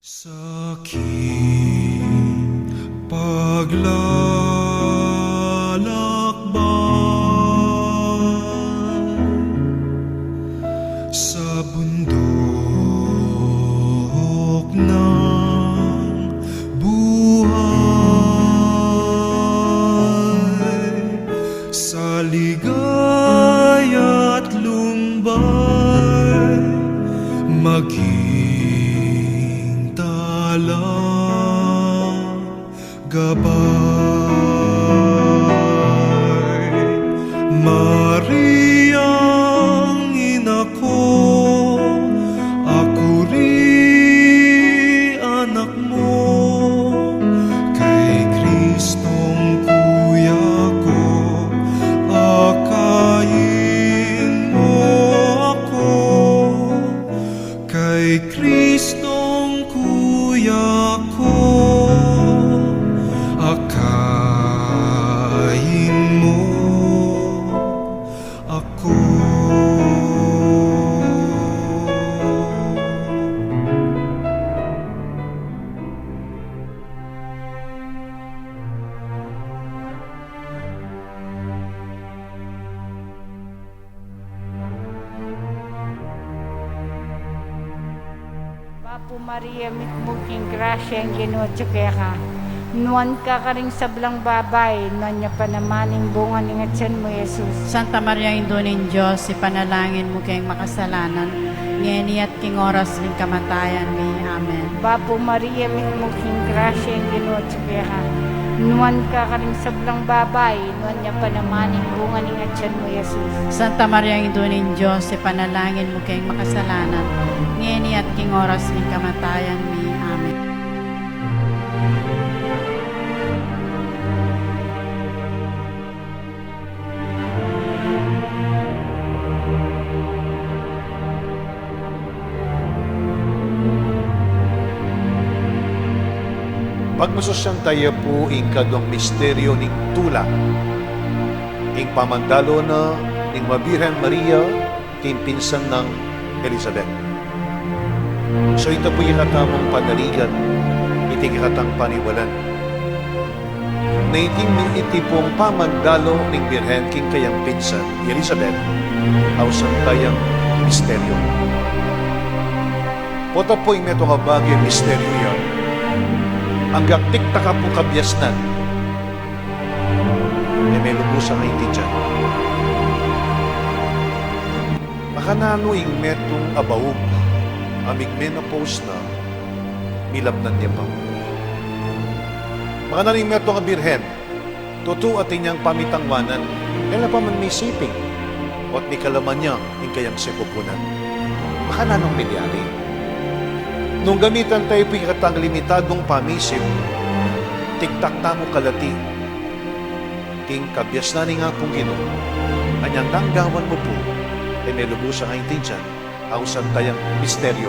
Sa aking paglalakbay sa bundok ng buhay, sa ligaya't lumbay, maging talang gabay. Mariang ina ko, ako rin anak mo, kay Kristong kuya ko, akayin mo ako. Kay Kristong kuya ko, akayin mo ako. Apo Maria, mitmuking grasya ang Ginoo ka. Nuan ka karing sablang babay, nuan niya panamaning bunga ni ngatsan mo, Jesus. Santa Maria, Indunin Diyos, ipanalangin mo kayong makasalanan, ngeni at king oras ng kamatayan mi. Amen. Apo Maria, mitmuking grasya ang Ginoo ka. Nuan ka karing sablang babay, nuan niya panamaning bunga ni ngatsan mo, Jesus. Santa Maria, Indunin Diyos, ipanalangin mo kayong makasalanan, ngeni at king oras ng kamatayan mi. Amen. Pagmasusyan tayo po ing kadong misteryo ning tula, ing pamandalo na ning Mabirhen Maria king pinsan ng Elizabeth. So ito po yung katamang panaligan, iti katang paniwalan. Na iti pong pamandalo ning Birhen king kayang pinsan Elizabeth, awsan tayang misteryo. Pota po yung neto nga bagay misteryo yan, ang gaktik taka po kabyasnan, e may lubusan nga iti dyan. Makanano ing metong abawog, amig menopause na, milabnan niya pa. Makanano ing metong abirhen, totoo at inyang pamitangwanan, kaya pa man may siping, o at ni kalaman niya, ing kayang sepupunan. Makananong milyari. Nung gamitan tayo po katang limitadong pamisip, tiktak tamo kalati, ting kabyas na nga pong Ginoo, anyang tanggawan mo po, ay may lubusan nga intindihan, ang usang tayang misteryo